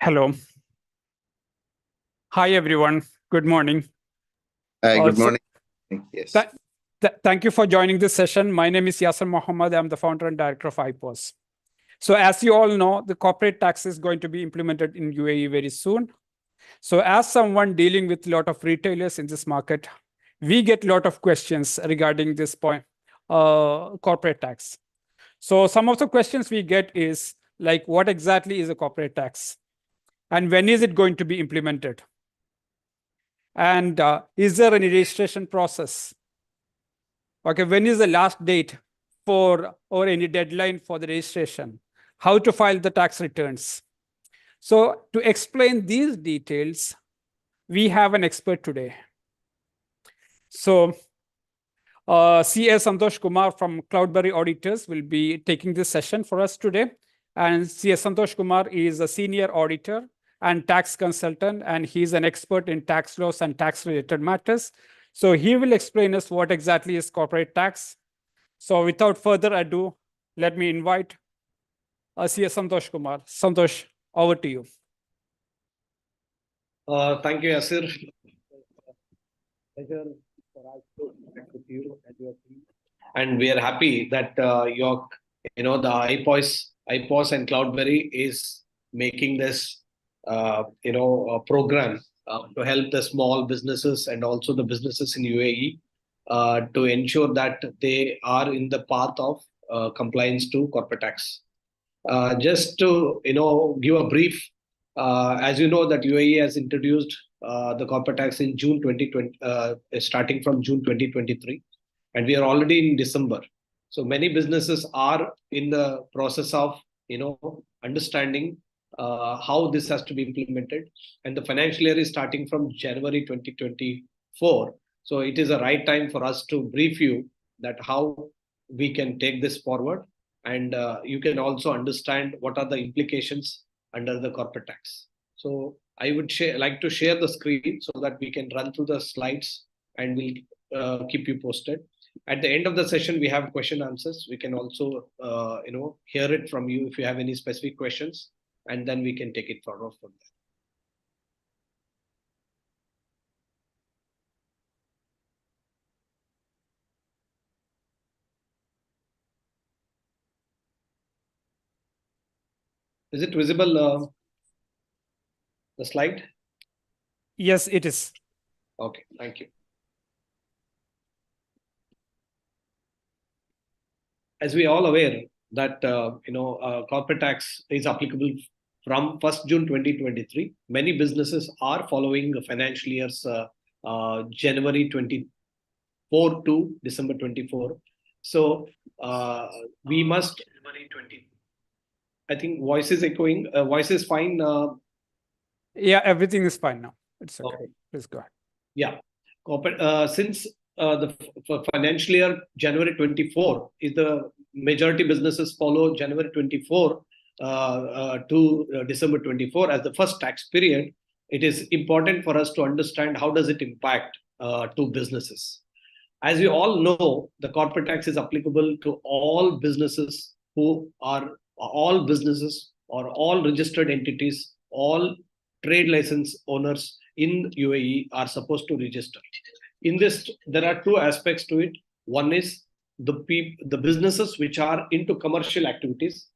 Hello. Hi, everyone. Good morning. Hi, good So, morning. Yes. thank you for joining this session. My name is Yasir Mohammed. I'm the founder and director of IPOS. So, as you all know, the corporate tax is going to be implemented in UAE very soon. So, as someone dealing with a lot of retailers in this market, we get a lot of questions regarding this point, corporate tax. So, some of the questions we get is like, what exactly is a corporate tax? And when is it going to be implemented? And is there any registration process? Okay, when is the last date for or any deadline for the registration? How to file the tax returns? So to explain these details, we have an expert today. So CA Santosh Kumar from Cloudberry Auditors will be taking this session for us today. And CA Santosh Kumar is a senior auditor and tax consultant, and he's an expert in tax laws and tax-related matters. So he will explain us what exactly is corporate tax. So without further ado, let me invite CA Santosh Kumar. Santosh, over to you. Thank you, Yasir. Pleasure for us to connect with you and your team. And we are happy that the IPOS and Cloudberry is making this, program to help the small businesses and also the businesses in UAE to ensure that they are in the path of compliance to corporate tax. Just to give a brief, as you know that UAE has introduced the corporate tax in June 2020, starting from June 2023, and we are already in December. So many businesses are in the process of understanding how this has to be implemented, and the financial year is starting from January 2024. So it is a right time for us to brief you that how we can take this forward, and you can also understand what are the implications under the corporate tax. So I would like to share the screen so that we can run through the slides, and we'll keep you posted. At the end of the session, we have question answers. We can also hear it from you if you have any specific questions, and then we can take it forward from there. Is it visible, the slide? Yes, it is. Okay, thank you. As we are all aware that corporate tax is applicable from 1st June 2023. Many businesses are following the financial years January 24 to December 24. So we must. I think voice is echoing. Voice is fine. Yeah, everything is fine now. It's okay. Okay. Please go ahead. Yeah. Since the financial year January 24 is the majority businesses follow January 24 to December 24 as the first tax period, it is important for us to understand how does it impact to businesses. As you all know, the corporate tax is applicable to all businesses or all registered entities, all trade license owners in UAE are supposed to register. In this, there are two aspects to it. One is the businesses which are into commercial activities,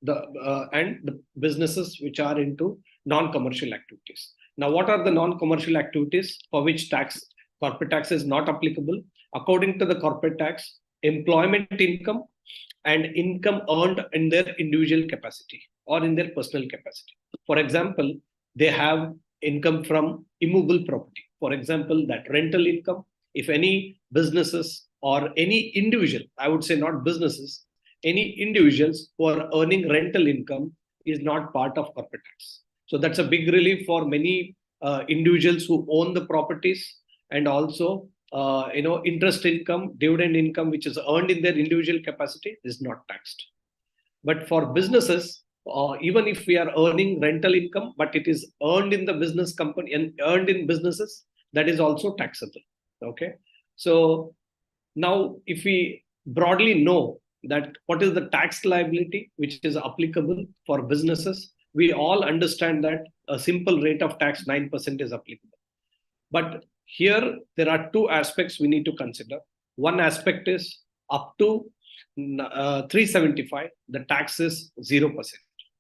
and the businesses which are into non-commercial activities. Now, what are the non-commercial activities for which corporate tax is not applicable? According to the corporate tax, employment income and income earned in their individual capacity or in their personal capacity. For example, they have income from immovable property. For example, that rental income. If any businesses or any individual, I would say not businesses, any individuals who are earning rental income is not part of corporate tax. So that's a big relief for many individuals who own the properties, and also interest income, dividend income, which is earned in their individual capacity, is not taxed. But for businesses, even if we are earning rental income, but it is earned in the business company and earned in businesses, that is also taxable. Okay. So now, if we broadly know that what is the tax liability which is applicable for businesses, we all understand that a simple rate of tax 9% is applicable. But here there are two aspects we need to consider. One aspect is up to 375, the tax is 0%.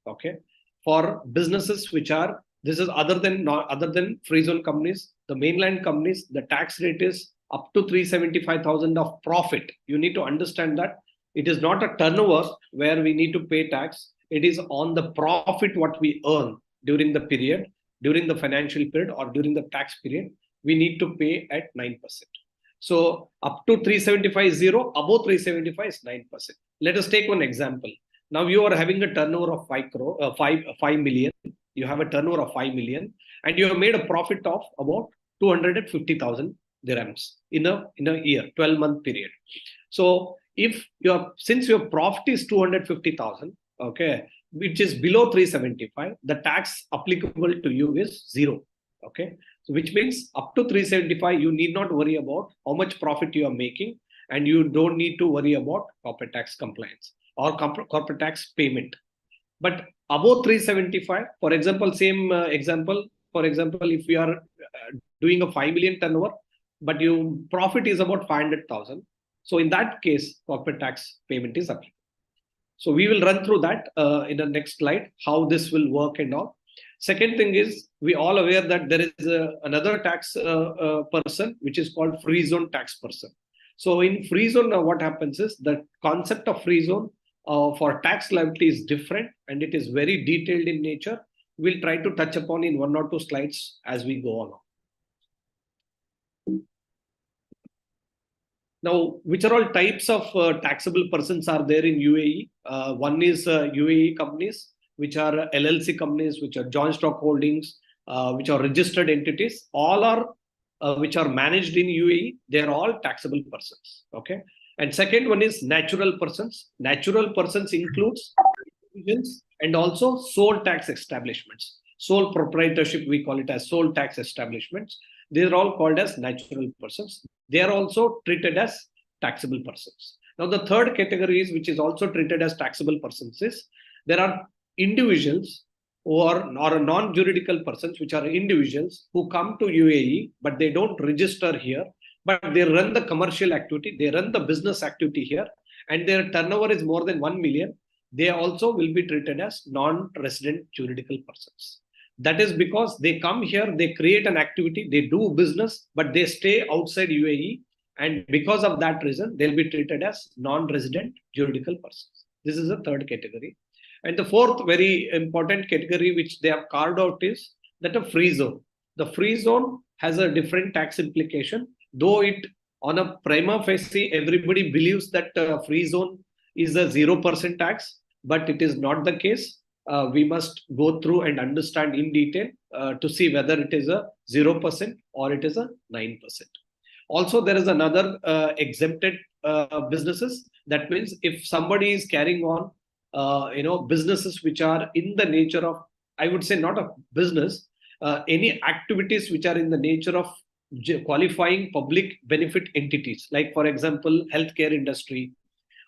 Okay, for businesses which are, this is other than free zone companies, the mainland companies, the tax rate is up to 375,000 of profit. You need to understand that it is not a turnover where we need to pay tax. It is on the profit what we earn during the period, during the financial period or during the tax period, we need to pay at 9%. So up to 375 is 0, above 375 is 9%. Let us take one example. Now you are having a turnover of 5 million. You have a turnover of 5 million and you have made a profit of about 250,000 dirhams in a year, 12-month period. So since your profit is 250,000, okay, which is below 375, the tax applicable to you is 0. Okay, so which means up to 375, you need not worry about how much profit you are making, and you don't need to worry about corporate tax compliance or corporate tax payment. But above 375, for example, same example, for example, if we are doing a 5 million turnover, but your profit is about 500,000. So in that case, corporate tax payment is applicable. So we will run through that in the next slide, how this will work and all. Second thing is, we all aware that there is another tax person, which is called free zone tax person. So in free zone, now what happens is the concept of free zone for tax liability is different and it is very detailed in nature. We'll try to touch upon in 1 or 2 slides as we go along. Now, which are all types of taxable persons are there in UAE? One is UAE companies, which are LLC companies, which are joint stock holdings, which are registered entities. All are which are managed in UAE. They are all taxable persons. Okay. And second one is natural persons. Natural persons includes individuals and also sole tax establishments. Sole proprietorship, we call it as sole tax establishments. These are all called as natural persons. They are also treated as taxable persons. Now, the third category is, which is also treated as taxable persons, is there are individuals who are non-juridical persons, which are individuals who come to UAE, but they don't register here, but they run the commercial activity, they run the business activity here, and their turnover is more than 1 million. They also will be treated as non-resident juridical persons. That is because they come here, they create an activity, they do business, but they stay outside UAE. And because of that reason, they'll be treated as non-resident juridical persons. This is the third category. And the fourth very important category which they have carved out is that of free zone. The free zone has a different tax implication, though it on a prima facie, everybody believes that free zone is a 0% tax, but it is not the case. We must go through and understand in detail to see whether it is a 0% or it is a 9%. Also, there is another exempted businesses. That means if somebody is carrying on businesses which are in the nature of, I would say not a business, any activities which are in the nature of qualifying public benefit entities, like for example, healthcare industry,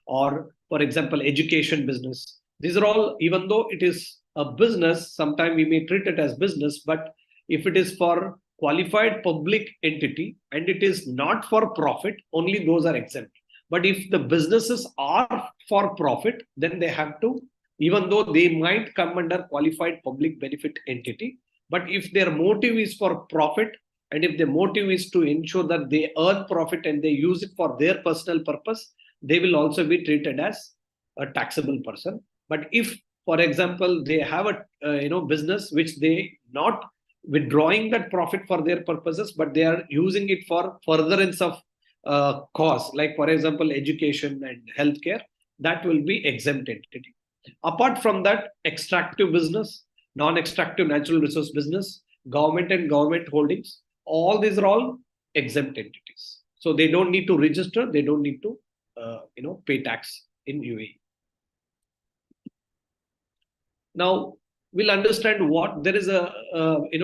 or for example, education business. These are all, even though it is a business, sometimes we may treat it as business, but if it is for qualified public entity and it is not for profit, only those are exempt. But if the businesses are for profit, then they have to, even though they might come under qualified public benefit entity, but if their motive is for profit, and if the motive is to ensure that they earn profit and they use it for their personal purpose, they will also be treated as a taxable person. But if, for example, they have a business which they not withdrawing that profit for their purposes, but they are using it for furtherance of cause, like for example, education and healthcare, that will be exempt entity. Apart from that, extractive business, non-extractive natural resource business, government and government holdings, all these are all exempt entities. So they don't need to register, they don't need to pay tax in UAE. Now we'll understand what there is a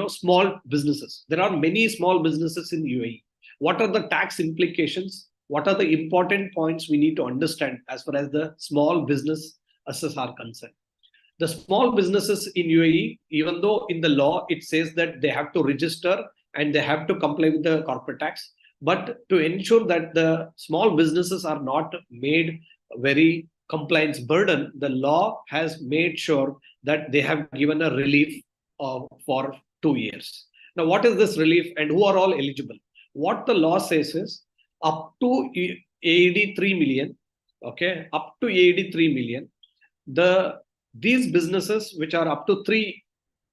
small businesses. There are many small businesses in UAE. What are the tax implications? What are the important points we need to understand as far as the small business assets are concerned? The small businesses in UAE, even though in the law it says that they have to register and they have to comply with the corporate tax, but to ensure that the small businesses are not made very compliance burden, the law has made sure that they have given a relief for 2 years. Now, what is this relief and who are all eligible? What the law says is up to 83 million, okay, up to 83 million, these businesses which are up to 3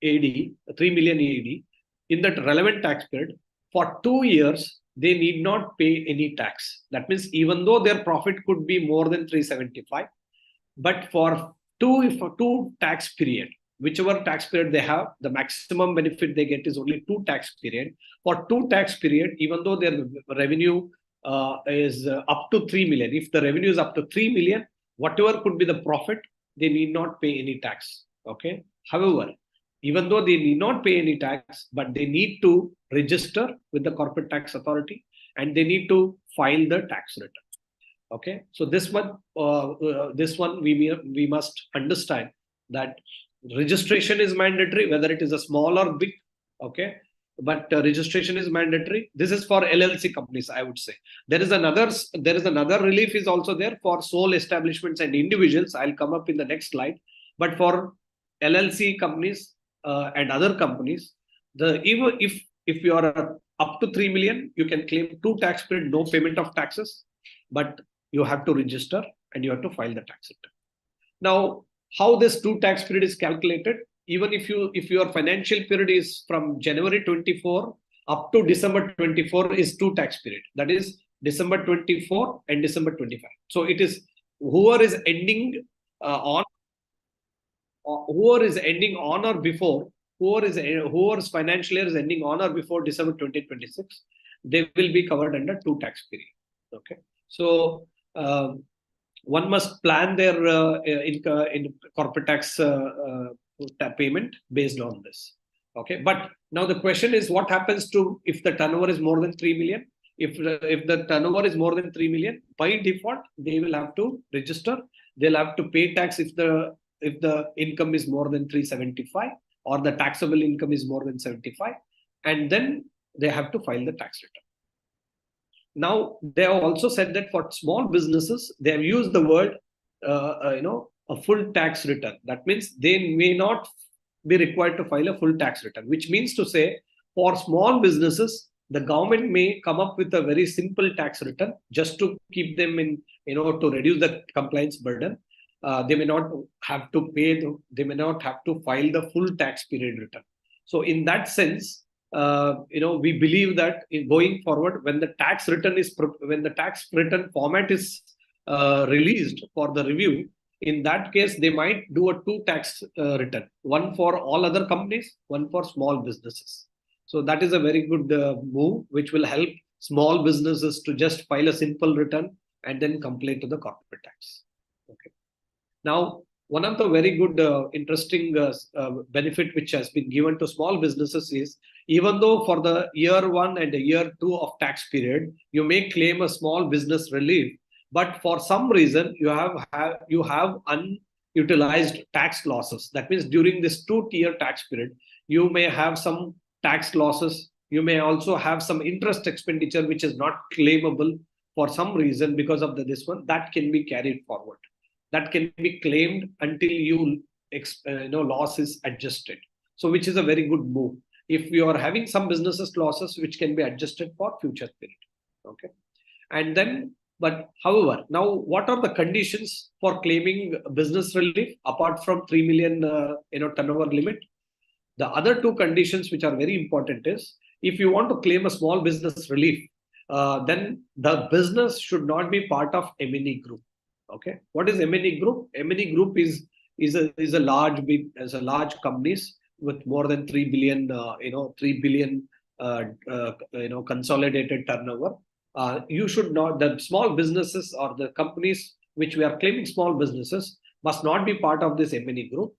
million AED, in that relevant tax period, for 2 years, they need not pay any tax. That means even though their profit could be more than 375, but for two tax period, whichever tax period they have, the maximum benefit they get is only 2 tax period. For 2 tax period, even though their revenue is up to 3 million, if the revenue is up to 3 million, whatever could be the profit, they need not pay any tax. Okay. However, even though they need not pay any tax, but they need to register with the corporate tax authority and they need to file the tax return. Okay. So this one we must understand that registration is mandatory, whether it is a small or big. Okay. But registration is mandatory. This is for LLC companies, I would say. There is another relief is also there for sole establishments and individuals. I'll come up in the next slide. But for LLC companies and other companies, even if you are up to 3 million, you can claim 2 tax period, no payment of taxes, but you have to register and you have to file the tax return. Now, how this 2 tax period is calculated? Even if your financial period is from January 24 up to December 24 is 2 tax period. That is December 24 and December 25. So it is whoever is ending on or before, whoever's financial year is ending on or before December 2026, they will be covered under 2 tax period. Okay. So one must plan their in corporate tax payment based on this. Okay, but now the question is, what happens to if the turnover is more than 3 million? If the turnover is more than 3 million, by default they will have to register. They'll have to pay tax if the income is more than 375 or the taxable income is more than 75, and then they have to file the tax return. Now they have also said that for small businesses they have used the word a full tax return. That means they may not be required to file a full tax return, which means to say for small businesses, the government may come up with a very simple tax return just to keep them in, to reduce the compliance burden. They may not have to they may not have to file the full tax period return. So in that sense, we believe that in going forward, when the tax return format is released for the review, in that case, they might do a 2 tax return, one for all other companies, one for small businesses. So that is a very good move, which will help small businesses to just file a simple return and then comply to the corporate tax. Okay. Now, one of the very good, interesting benefit which has been given to small businesses is, even though for the year 1 and the year 2 of tax period, you may claim a small business relief, but for some reason you have unutilized tax losses. That means during this 2-year tax period, you may have some tax losses. You may also have some interest expenditure which is not claimable for some reason because of this one. That can be carried forward. That can be claimed until loss is adjusted. So which is a very good move. If you are having some businesses losses which can be adjusted for future period. Okay, and then. But however, now what are the conditions for claiming business relief apart from 3 million turnover limit? The other 2 conditions which are very important is, if you want to claim a small business relief, then the business should not be part of M&E group. Okay, what is M&E group? M&E group is a large companies with more than 3 billion consolidated turnover. You should not, the small businesses or the companies which we are claiming small businesses must not be part of this M&E group,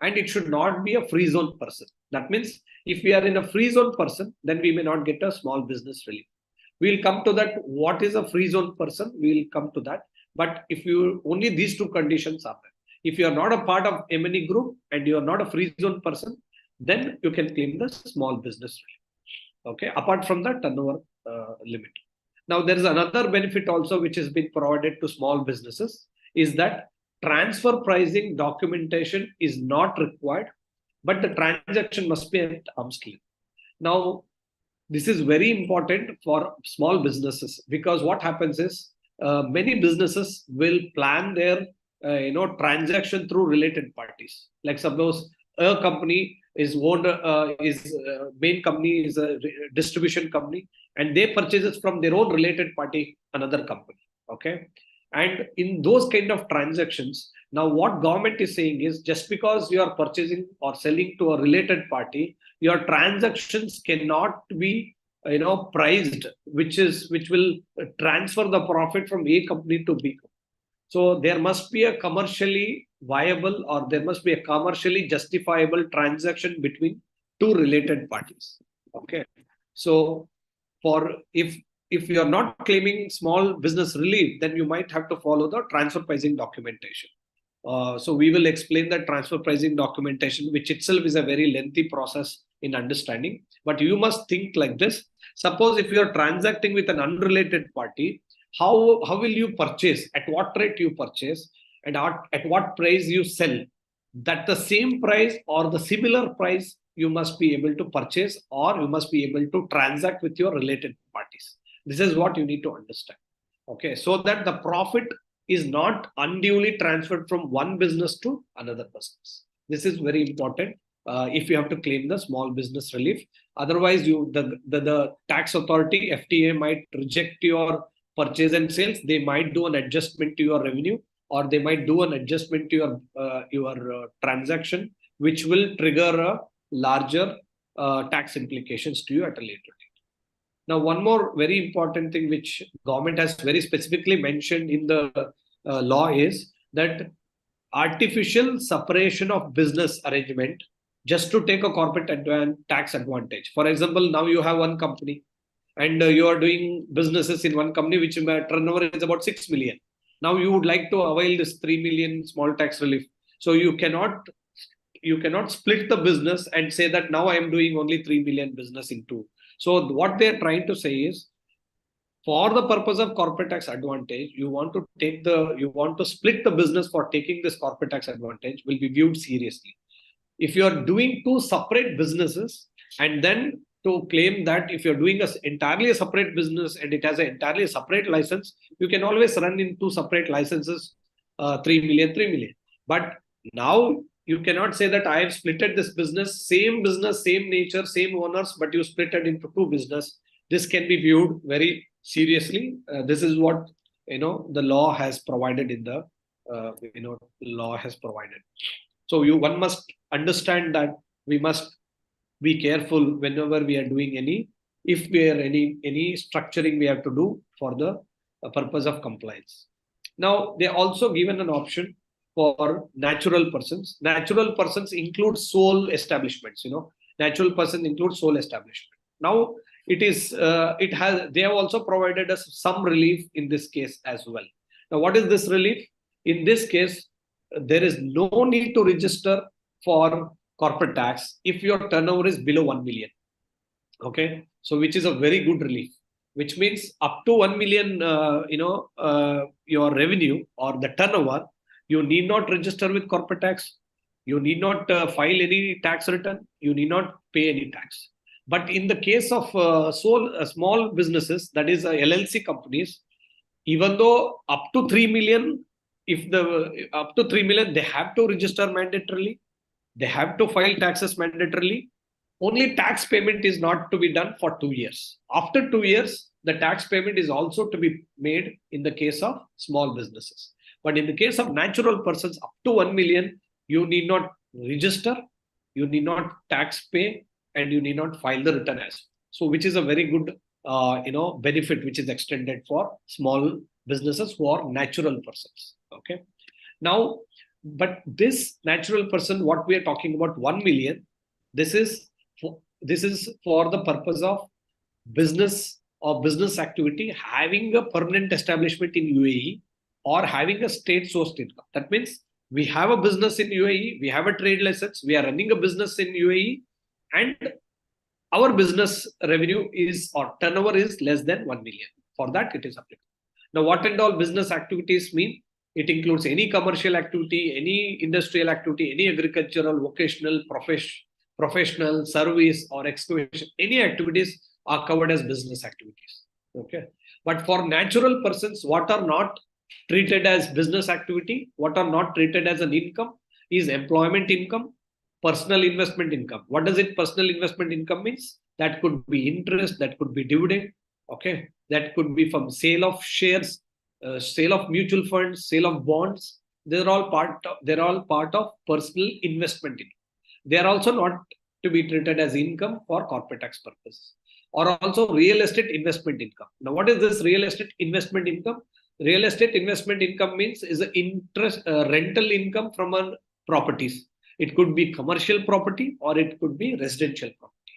and it should not be a free zone person. That means if we are in a free zone person, then we may not get a small business relief. We'll come to that. What is a free zone person? We'll come to that. But if you only these 2 conditions are there. If you are not a part of M&E group and you are not a free zone person, then you can claim the small business relief. Okay, apart from the turnover limit. Now, there is another benefit also which has been provided to small businesses, is that transfer pricing documentation is not required, but the transaction must be at arm's length. Now, this is very important for small businesses, because what happens is many businesses will plan their transaction through related parties. Like suppose a company is owned, main company is a distribution company, and they purchases from their own related party another company. Okay, and in those kind of transactions, now what government is saying is, just because you are purchasing or selling to a related party, your transactions cannot be priced, which will transfer the profit from A company to B company. So there must be a commercially viable, or there must be a commercially justifiable transaction between two related parties. Okay, so if you are not claiming small business relief, then you might have to follow the transfer pricing documentation. So we will explain the transfer pricing documentation, which itself is a very lengthy process in understanding. But you must think like this. Suppose if you are transacting with an unrelated party, how will you purchase, at what rate you purchase, and at what price you sell? That the same price or the similar price you must be able to purchase, or you must be able to transact with your related parties. This is what you need to understand. Okay, so that the profit is not unduly transferred from one business to another business. This is very important if you have to claim the small business relief. Otherwise, the tax authority, FTA, might reject your purchase and sales. They might do an adjustment to your revenue, or they might do an adjustment to your transaction, which will trigger a larger tax implications to you at a later date. Now, one more very important thing which government has very specifically mentioned in the law is that artificial separation of business arrangement just to take a corporate tax advantage. For example, now you have one company and you are doing businesses in one company which turnover is about 6 million. Now you would like to avail this 3 million small tax relief. So you cannot split the business and say that now I am doing only 3 million business in two. So what they're trying to say is, for the purpose of corporate tax advantage, you want to split the business for taking this corporate tax advantage will be viewed seriously. If you are doing two separate businesses, and then to claim that if you're doing entirely a separate business and it has an entirely separate license, you can always run in two separate licenses, 3 million. But now you cannot say that I have splitted this business, same nature, same owners, but you split it into two business. This can be viewed very seriously. This is what the law has provided in the law has provided. So one must understand that we must be careful whenever we are doing any structuring we have to do for the purpose of compliance. Now, they also given an option for natural persons. Natural persons include sole establishments. Natural persons include sole establishment. Now, they have also provided us some relief in this case as well. Now, what is this relief? In this case, there is no need to register for corporate tax if your turnover is below 1 million. Okay, so which is a very good relief, which means up to 1 million, your revenue or the turnover, you need not register with corporate tax. You need not file any tax return. You need not pay any tax. But in the case of small businesses, that is LLC companies, even though up to 3 million, up to 3 million, they have to register mandatorily. They have to file taxes mandatorily. Only tax payment is not to be done for 2 years. After 2 years, the tax payment is also to be made in the case of small businesses. But in the case of natural persons up to 1 million, you need not register, you need not tax pay, and you need not file the return as. So, which is a very good, benefit which is extended for small businesses who are natural persons. Okay. Now, but this natural person, what we are talking about, 1 million, this is for the purpose of business or business activity having a permanent establishment in UAE or having a state sourced income. That means we have a business in UAE, we have a trade license, we are running a business in UAE, and our business revenue is or turnover is less than 1 million. For that, it is applicable. Now, what and all business activities mean? It includes any commercial activity, any industrial activity, any agricultural, vocational, professional, service, or excavation. Any activities are covered as business activities. Okay. But for natural persons, what are not treated as business activity, what are not treated as an income, is employment income, personal investment income. What does it personal investment income means? That could be interest, that could be dividend, okay, that could be from sale of shares, sale of mutual funds, sale of bonds. They're all part of personal investment income. They are also not to be treated as income for corporate tax purposes. Or also real estate investment income. Now, what is this real estate investment income? Real estate investment income means is an interest rental income from properties. It could be commercial property or it could be residential property.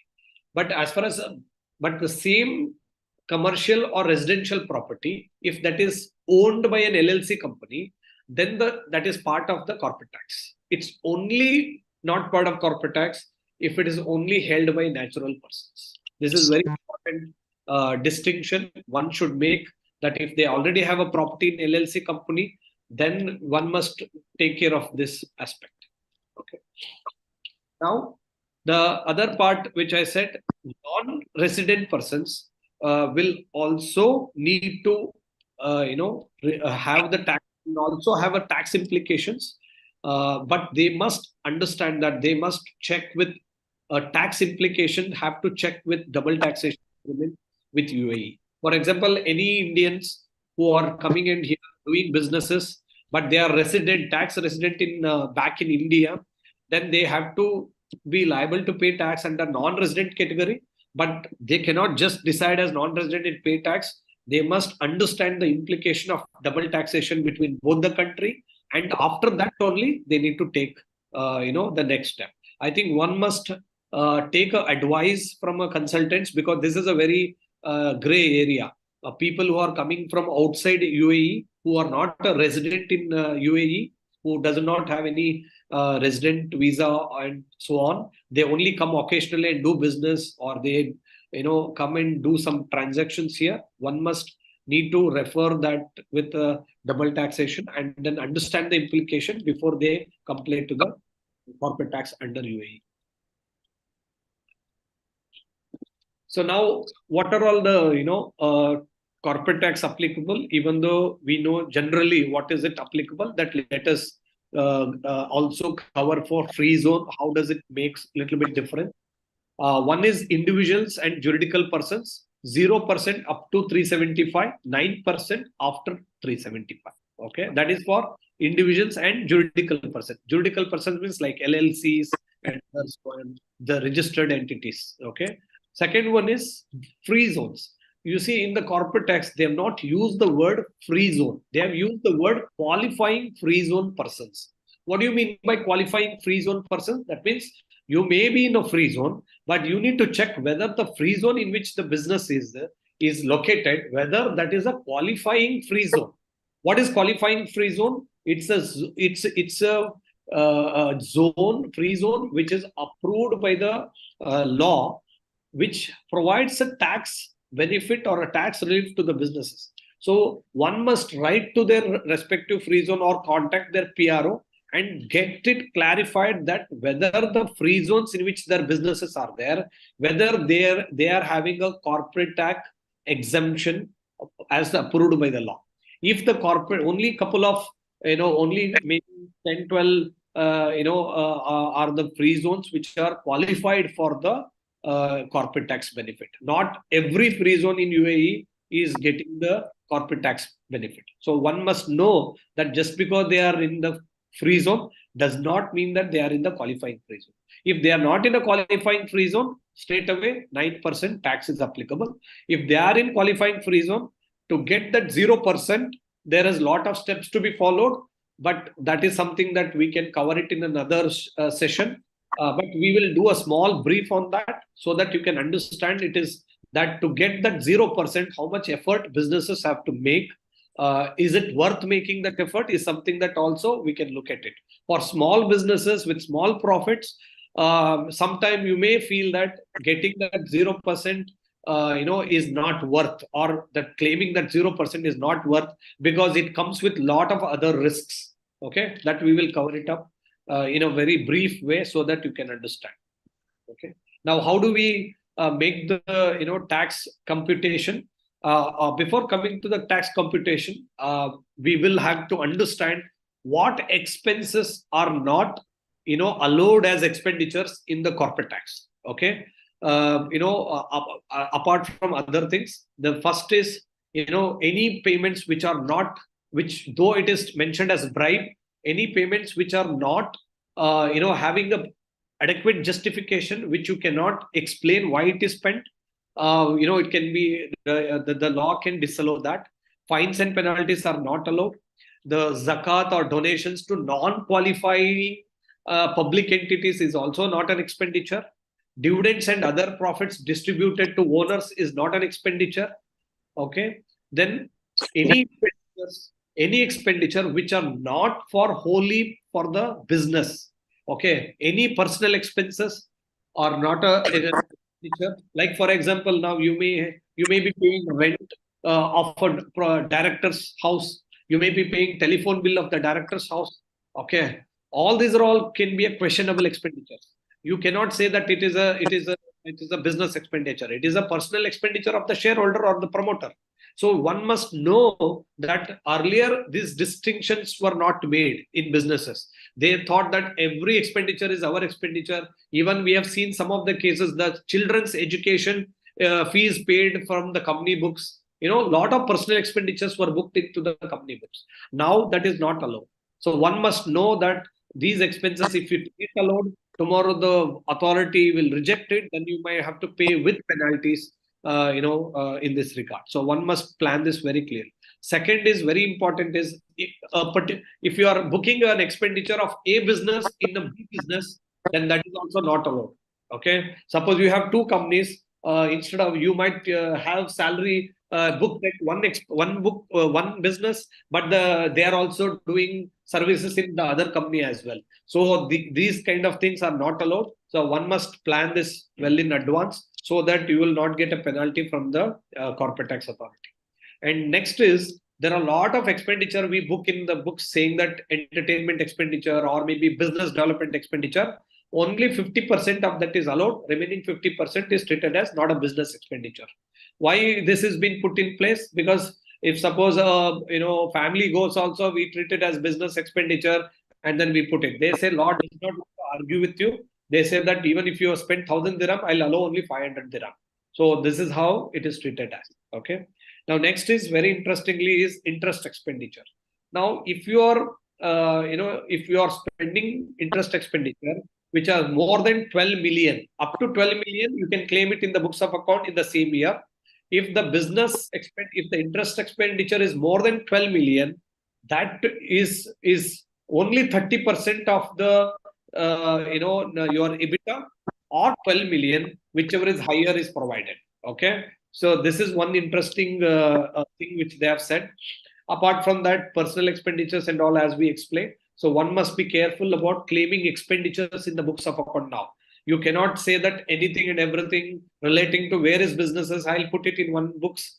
But as far as but the same commercial or residential property, if that is owned by an LLC company, then that is part of the corporate tax. It's only not part of corporate tax if it is only held by natural persons. This is very important distinction one should make, that if they already have a property in LLC company, then one must take care of this aspect. Okay. Now, the other part which I said, non-resident persons will also need to, have the tax and also have a tax implications, but they must understand that they must check with tax implication, have to check with double taxation with UAE. For example, any Indians who are coming in here doing businesses, but they are tax resident in back in India, then they have to be liable to pay tax under non-resident category. But they cannot just decide as non-resident and pay tax. They must understand the implication of double taxation between both the country, and after that only they need to take the next step. I think one must take advice from a consultants, because this is a very gray area. People who are coming from outside UAE, who are not a resident in UAE, who does not have any resident visa and so on, they only come occasionally and do business, or they come and do some transactions here. One must need to refer that with double taxation and then understand the implication before they complain to the corporate tax under UAE. So now, what are all the corporate tax applicable? Even though we know generally what is it applicable, that let us also cover for free zone. How does it makes a little bit different? One is individuals and juridical persons, 0% up to 375, 9% after 375. Okay, that is for individuals and juridical persons. Juridical persons means like LLCs and the registered entities. Okay. Second one is free zones. You see, in the corporate tax, they have not used the word free zone. They have used the word qualifying free zone persons. What do you mean by qualifying free zone persons? That means you may be in a free zone, but you need to check whether the free zone in which the business is located, whether that is a qualifying free zone. What is qualifying free zone? It's a zone, free zone, which is approved by the law, which provides a tax benefit or a tax relief to the businesses. So one must write to their respective free zone or contact their PRO and get it clarified that whether the free zones in which their businesses are there, whether they are having a corporate tax exemption as approved by the law. If the corporate, only couple of, only maybe 10, 12, are the free zones which are qualified for the corporate tax benefit. Not every free zone in UAE is getting the corporate tax benefit. So one must know that just because they are in the free zone does not mean that they are in the qualifying free zone. If they are not in a qualifying free zone, straight away 9% tax is applicable. If they are in qualifying free zone, to get that 0%, there is a lot of steps to be followed, but that is something that we can cover it in another session. But we will do a small brief on that so that you can understand it is that to get that 0%, how much effort businesses have to make Is it worth making that effort is something that also we can look at it. For small businesses with small profits, sometimes you may feel that getting that 0%, is not worth, or that claiming that 0% is not worth, because it comes with a lot of other risks. Okay, that we will cover it up in a very brief way so that you can understand. Okay. Now, how do we make the tax computation? Before coming to the tax computation, we will have to understand what expenses are not allowed as expenditures in the corporate tax. Okay. Apart from other things, the first is any payments which are not, which though it is mentioned as bribe, any payments which are not having the adequate justification, which you cannot explain why it is spent. It can be the law can disallow that. Fines and penalties are not allowed. The zakat or donations to non-qualifying public entities is also not an expenditure. Dividends and other profits distributed to owners is not an expenditure. Okay. Then any expenditure which are not for wholly for the business. Okay, any personal expenses are not a expenditure. Like for example, now you may be paying rent of a director's house. You may be paying telephone bill of the director's house. Okay, all these are all can be a questionable expenditure. You cannot say that it is a business expenditure. It is a personal expenditure of the shareholder or the promoter. So one must know that earlier these distinctions were not made in businesses. They thought that every expenditure is our expenditure. Even we have seen some of the cases that children's education fees paid from the company books. A lot of personal expenditures were booked into the company books. Now that is not allowed. So one must know that these expenses, if it is allowed, tomorrow the authority will reject it, then you may have to pay with penalties in this regard. So one must plan this very clearly. Second is very important is if you are booking an expenditure of a business in a B business, then that is also not allowed. Okay. Suppose you have two companies, instead of you might have salary booked at one business, but they are also doing services in the other company as well. So these kind of things are not allowed. So one must plan this well in advance so that you will not get a penalty from the corporate tax authority. And next is, there are a lot of expenditure we book in the books saying that entertainment expenditure or maybe business development expenditure. Only 50% of that is allowed. Remaining 50% is treated as not a business expenditure. Why this has been put in place? Because if suppose family goes also, we treat it as business expenditure and then we put it. They say law does not argue with you. They say that even if you have spent 1,000 dirham, I'll allow only 500 dirham. So this is how it is treated as. Okay. Now next is very interestingly is interest expenditure. Now if you are spending interest expenditure which are more than 12 million, up to 12 million, you can claim it in the books of account in the same year. If the interest expenditure is more than 12 million, that is only 30% of the your EBITDA, or 12 million, whichever is higher is provided. Okay. So this is one interesting thing which they have said. Apart from that, personal expenditures and all, as we explained. So one must be careful about claiming expenditures in the books of account now. You cannot say that anything and everything relating to various businesses, I'll put it in one books.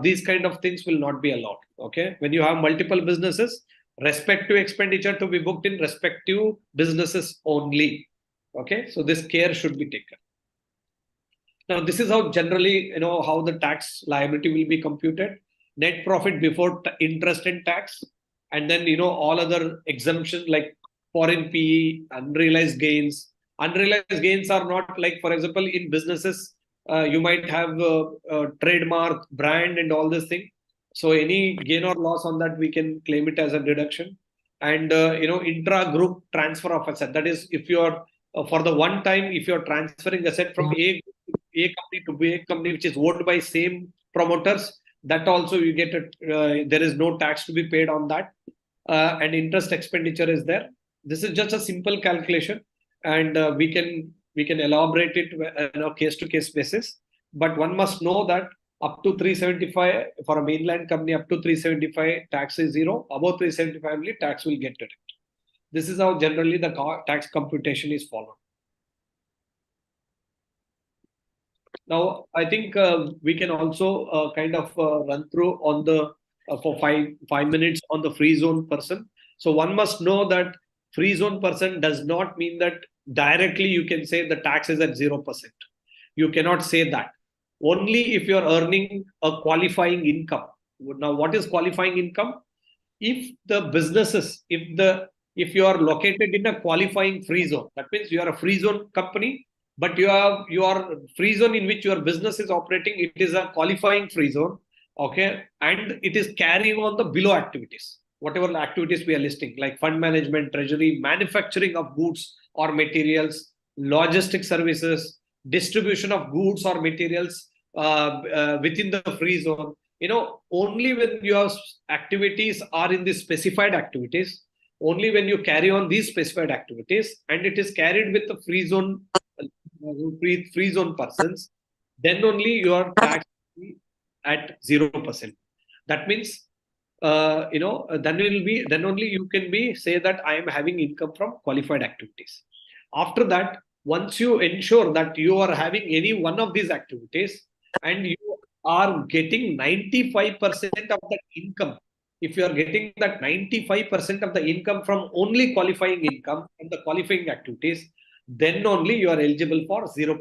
These kind of things will not be allowed. Okay. When you have multiple businesses, respective expenditure to be booked in respective businesses only. Okay. So this care should be taken. Now, this is how generally, how the tax liability will be computed. Net profit before interest and tax. And then, all other exemptions like foreign PE, unrealized gains. Unrealized gains are not like, for example, in businesses, you might have a trademark, brand and all this thing. So any gain or loss on that, we can claim it as a deduction. And, intra-group transfer of asset. That is, if you're, for the one time, if you're transferring asset from A company to B company, which is owned by same promoters, that also you get there is no tax to be paid on that. And interest expenditure is there. This is just a simple calculation, and we can elaborate it on a case-to-case basis. But one must know that Up to 375 for a mainland company, up to 375 tax is 0. Above 375 only tax will get deducted. This is how generally the tax computation is followed. Now, I think we can also kind of run through on the for five minutes on the free zone person. So one must know that free zone person does not mean that directly you can say the tax is at 0%. You cannot say that. Only if you are earning a qualifying income. Now, what is qualifying income? If the businesses, if you are located in a qualifying free zone, that means you are a free zone company, but your free zone in which your business is operating, it is a qualifying free zone, okay, and it is carrying on the below activities, whatever activities we are listing, like fund management, treasury, manufacturing of goods or materials, logistic services, distribution of goods or materials within the free zone. Only when your activities are in the specified activities, only when you carry on these specified activities and it is carried with the free zone persons, then only your tax will be at 0%. That means then only you can be say that I am having income from qualified activities. After that, once you ensure that you are having any one of these activities and you are getting 95% of that income, if you are getting that 95% of the income from only qualifying income and the qualifying activities, then only you are eligible for 0%.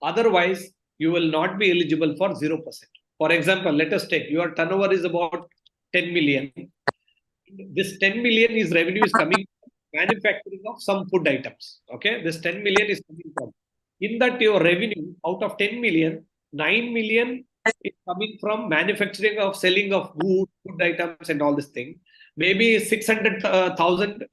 Otherwise, you will not be eligible for 0%. For example, let us take your turnover is about 10 million. This 10 million is revenue is coming from manufacturing of some food items. Okay, this 10 million is coming from. In that, your revenue out of 10 million, 9 million is coming from manufacturing of selling of food items and all this thing. Maybe 600,000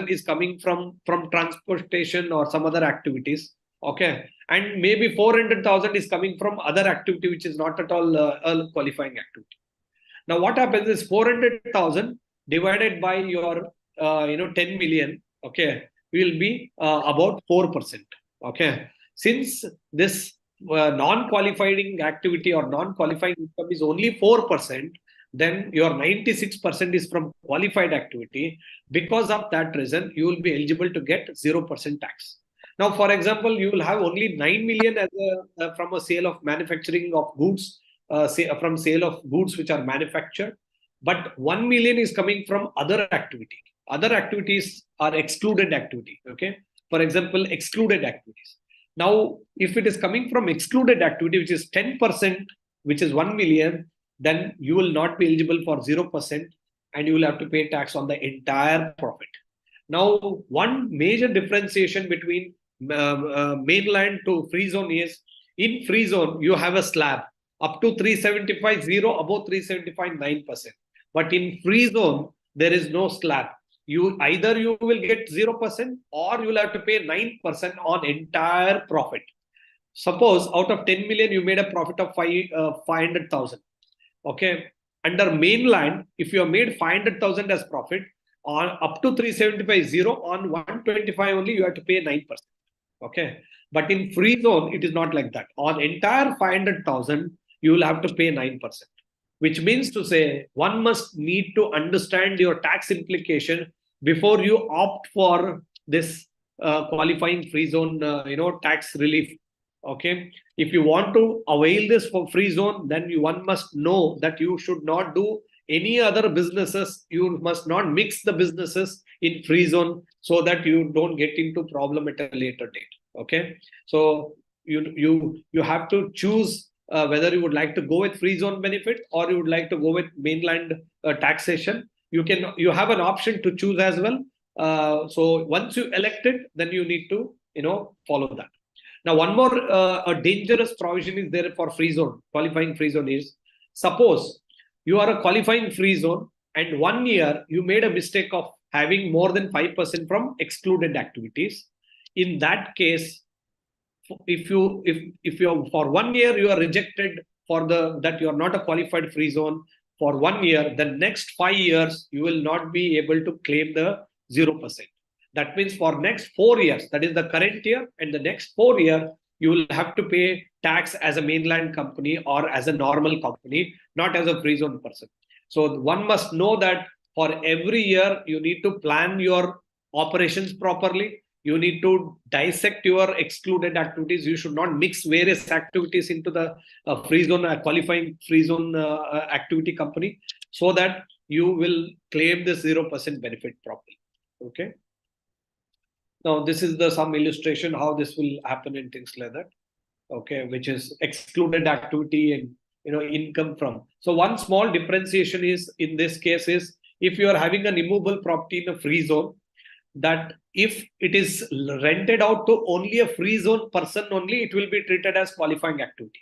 is coming from transportation or some other activities. Okay, and maybe 400,000 is coming from other activity which is not at all a qualifying activity. Now, what happens is 400,000 divided by your 10 million. Okay, will be about 4%. Okay, since this non-qualifying activity or non-qualifying income is only 4%, then your 96% is from qualified activity. Because of that reason, you will be eligible to get 0% tax. Now, for example, you will have only 9 million as from a sale of manufacturing of goods, from sale of goods which are manufactured, but 1 million is coming from other activity. Other activities are excluded activity. Okay, for example, excluded activities. Now, if it is coming from excluded activity, which is 10%, which is 1 million, then you will not be eligible for 0% and you will have to pay tax on the entire profit. Now, one major differentiation between mainland to free zone is, in free zone, you have a slab up to 375, 0, above 375, 9%. But in free zone, there is no slab. Either you will get 0% or you will have to pay 9% on entire profit. Suppose out of 10 million, you made a profit of 500,000. Okay. Under mainland, if you have made 500,000 as profit, on up to 375, 0, on 125 only, you have to pay 9%. Okay. But in free zone, it is not like that. On entire 500,000, you will have to pay 9%. Which means to say, one must need to understand your tax implication before you opt for this qualifying free zone, tax relief. Okay, if you want to avail this for free zone, then one must know that you should not do any other businesses. You must not mix the businesses in free zone so that you don't get into problem at a later date. Okay, so you have to choose whether you would like to go with free zone benefit or you would like to go with mainland taxation. You have an option to choose as well. So once you elect it, then you need to follow that. Now, one more a dangerous provision is there for free zone, qualifying free zone is, suppose you are a qualifying free zone and 1 year you made a mistake of having more than 5% from excluded activities. In that case, if you for 1 year you are rejected for that you are not a qualified free zone for 1 year, the next 5 years you will not be able to claim the 0%. That means for next 4 years, that is the current year and the next 4 years, you will have to pay tax as a mainland company or as a normal company, not as a free zone person. So one must know that for every year, you need to plan your operations properly. You need to dissect your excluded activities. You should not mix various activities into the free zone, qualifying free zone activity company, so that you will claim the 0% benefit properly. Okay. Now, this is the some illustration how this will happen and things like that. Okay, which is excluded activity and income from. So one small differentiation is in this case is if you are having an immovable property in a free zone, that if it is rented out to only a free zone person only, it will be treated as qualifying activity.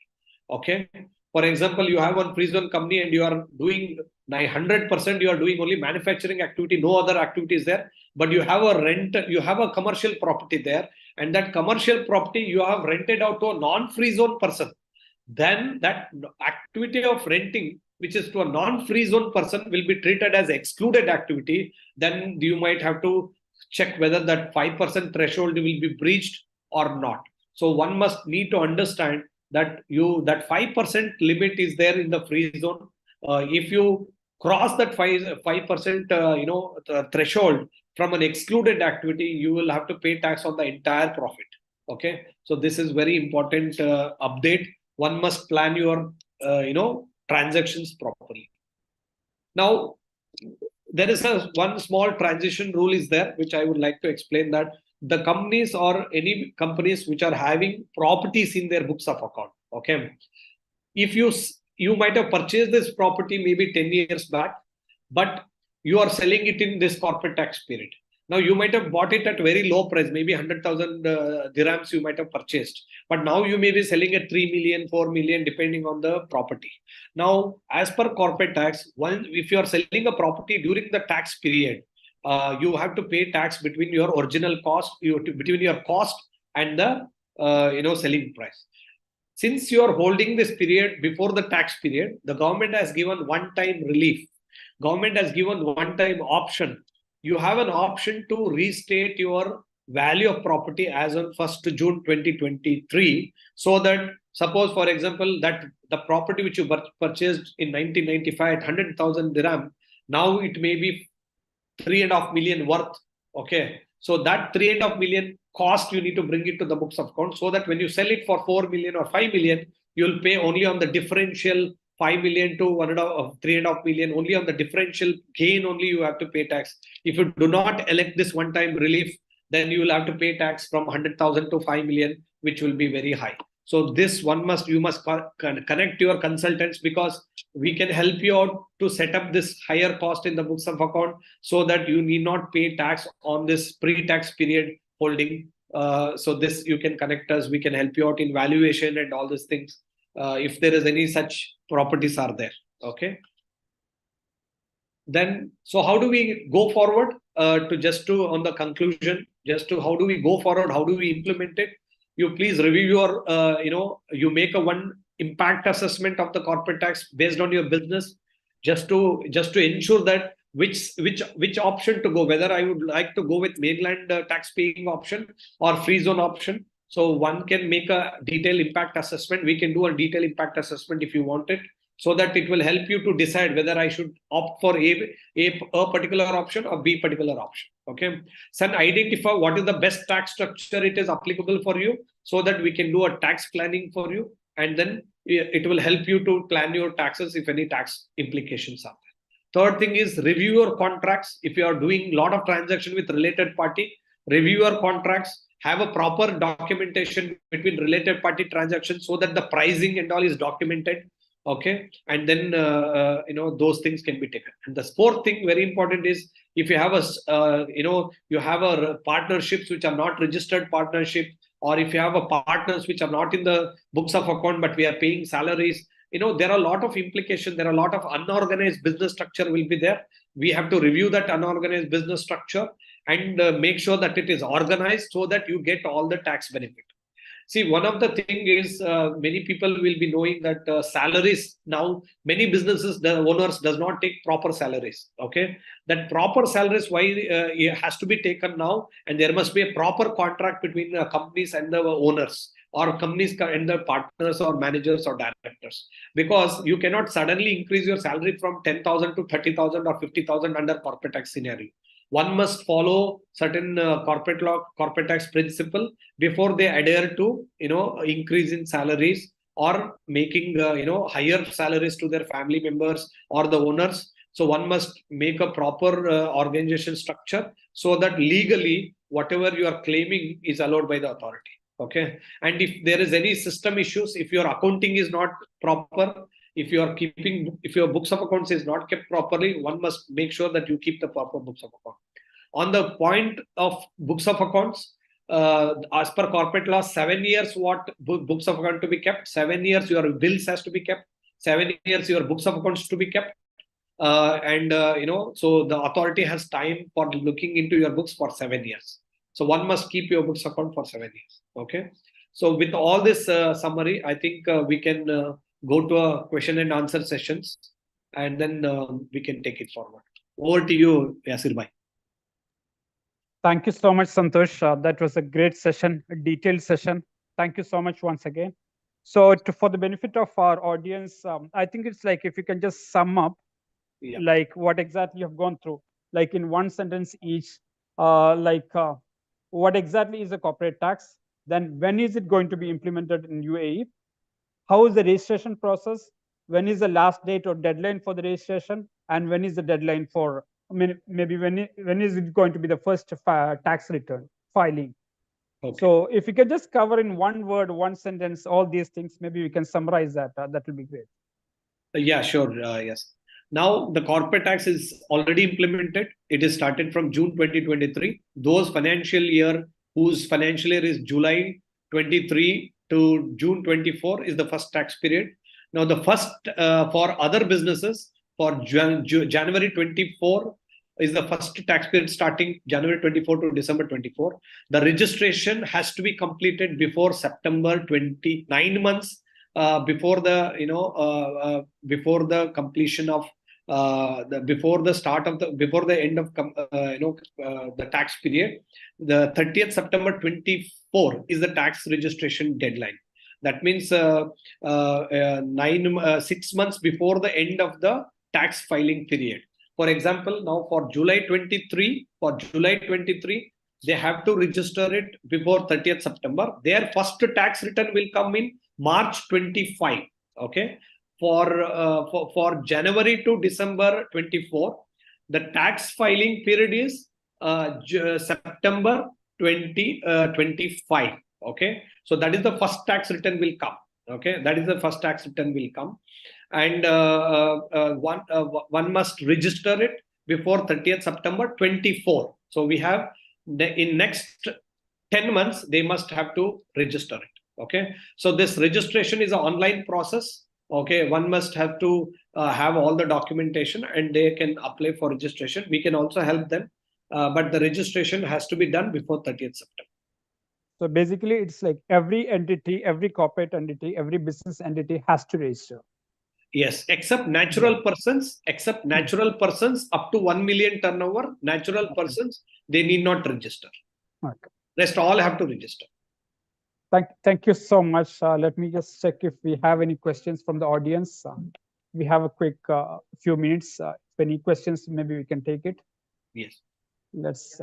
Okay. For example, you have one free zone company and you are doing 100%, you are doing only manufacturing activity, no other activities there, but you have a you have a commercial property there, and that commercial property you have rented out to a non-free zone person. Then that activity of renting, which is to a non-free zone person, will be treated as excluded activity. Then you might have to check whether that 5% threshold will be breached or not. So one must need to understand that that 5% limit is there in the free zone. If you cross that 5% threshold from an excluded activity, you will have to pay tax on the entire profit. Okay, so this is very important update. One must plan your transactions properly. Now, there is one small transition rule is there, which I would like to explain, that the companies or any companies which are having properties in their books of account. Okay, if you might have purchased this property maybe 10 years back, but you are selling it in this corporate tax period. Now you might have bought it at very low price, maybe 100,000 dirhams you might have purchased, but now you may be selling at 3 million, 4 million, depending on the property. Now, as per corporate tax, if you are selling a property during the tax period, you have to pay tax between your original cost, between your cost and the selling price. Since you are holding this period before the tax period, the government has given one-time relief. Government has given one-time option. You have an option to restate your value of property as on 1st June 2023, so that suppose, for example, that the property which you purchased in 1995 at 100,000 dirham, now it may be 3.5 million worth. Okay, so that 3.5 million cost you need to bring it to the books of account, so that when you sell it for 4 million or 5 million, you'll pay only on the differential 5 million to 3.5 million, only on the differential gain only you have to pay tax. If you do not elect this one-time relief, then you will have to pay tax from 100,000 to 5 million, which will be very high. So this you must connect your consultants, because we can help you out to set up this higher cost in the books of account, so that you need not pay tax on this pre-tax period holding. So this you can connect us. We can help you out in valuation and all these things, if there is any such properties are there. Okay. Then, so how do we go forward? On the conclusion, how do we go forward? How do we implement it? You please review your, you make a one impact assessment of the corporate tax based on your business, just to ensure that which option to go, whether I would like to go with mainland tax paying option or free zone option. So one can make a detailed impact assessment. We can do a detailed impact assessment if you want it, so that it will help you to decide whether I should opt for a particular option or B particular option. Okay. So identify what is the best tax structure it is applicable for you, so that we can do a tax planning for you, and then it will help you to plan your taxes if any tax implications are there. Third thing is review your contracts. If you are doing a lot of transaction with related party, review your contracts. Have a proper documentation between related party transactions, so that the pricing and all is documented. Okay, and then those things can be taken. And the fourth thing, very important, is if you have you have a partnerships which are not registered partnership, or if you have a partners which are not in the books of account but we are paying salaries, there are a lot of implications. There are a lot of unorganized business structure will be there. We have to review that unorganized business structure and make sure that it is organized, so that you get all the tax benefit. See, one of the thing is many people will be knowing that salaries now, many businesses, the owners does not take proper salaries. Okay, that proper salaries, why it has to be taken now, and there must be a proper contract between companies and the owners or companies and the partners or managers or directors, because you cannot suddenly increase your salary from 10,000 to 30,000 or 50,000 under corporate tax scenario. One must follow certain corporate law, corporate tax principle before they adhere to, increase in salaries or making, higher salaries to their family members or the owners. So one must make a proper organization structure so that legally whatever you are claiming is allowed by the authority. Okay. And if there is any system issues, if your accounting is not proper, if your books of accounts is not kept properly, one must make sure that you keep the proper books of accounts. On the point of books of accounts, as per corporate law, 7 years what books of account to be kept, 7 years your bills has to be kept, 7 years your books of accounts to be kept. So the authority has time for looking into your books for 7 years. So one must keep your books account for 7 years. Okay. So with all this summary, I think we can go to a question and answer sessions, and then we can take it forward. Over to you, Yasir bhai. Thank you so much, Santosh. That was a great session, a detailed session. Thank you so much once again. So for the benefit of our audience, I think it's like if you can just sum up like what exactly you've gone through, like in one sentence each, what exactly is a corporate tax? Then when is it going to be implemented in UAE? How is the registration process? When is the last date or deadline for the registration? And when is the deadline for, maybe when is it going to be the first tax return filing? Okay. So if you can just cover in one word, one sentence, all these things, maybe we can summarize that. That will be great. Yeah, sure. Yes. Now the corporate tax is already implemented. It is started from June 2023. Those financial year whose financial year is July 23 to June 24 is the first tax period. Now the first for other businesses for January 24 is the first tax period starting January 24 to December 24. The registration has to be completed before September 29 months before the before the completion of before the end of the tax period. The 30th September 24 is the tax registration deadline. That means 6 months before the end of the tax filing period. For example, now for July 23, they have to register it before 30th September. Their first tax return will come in March 25. Okay. For January to December 24, the tax filing period is September 2025. Okay. So that is the first tax return will come. Okay. That is the first tax return will come. And one must register it before 30th September 24. So we have in next 10 months, they must have to register it. Okay. So this registration is an online process. Okay. One must have to have all the documentation and they can apply for registration. We can also help them. But the registration has to be done before 30th September. So basically, it's like every entity, every corporate entity, every business entity has to register. Yes, except natural persons, up to 1 million turnover, natural persons, they need not register. Okay. Rest all have to register. Thank you so much. Let me just check if we have any questions from the audience. We have a quick few minutes. If any questions, maybe we can take it. Yes. Let's.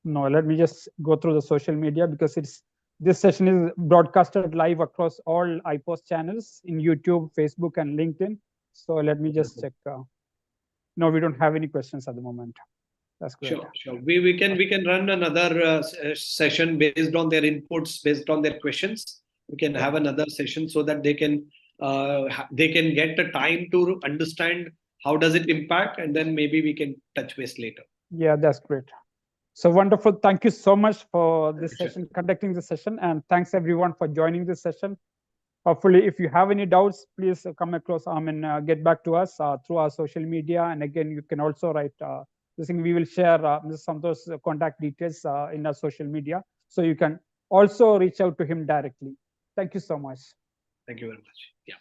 No, let me just go through the social media because this session is broadcasted live across all IPOS channels in YouTube, Facebook, and LinkedIn. So let me just check. No, we don't have any questions at the moment. That's great. Sure. We can run another session based on their inputs, based on their questions. We can have another session so that they can get the time to understand how does it impact, and then maybe we can touch base later. Yeah, that's great. So wonderful. Thank you so much for this session, conducting the session, and thanks everyone for joining this session. Hopefully, if you have any doubts, please come across get back to us through our social media. And again, you can also write this thing. We will share some of those contact details in our social media, so you can also reach out to him directly. Thank you so much. Thank you very much. Yeah.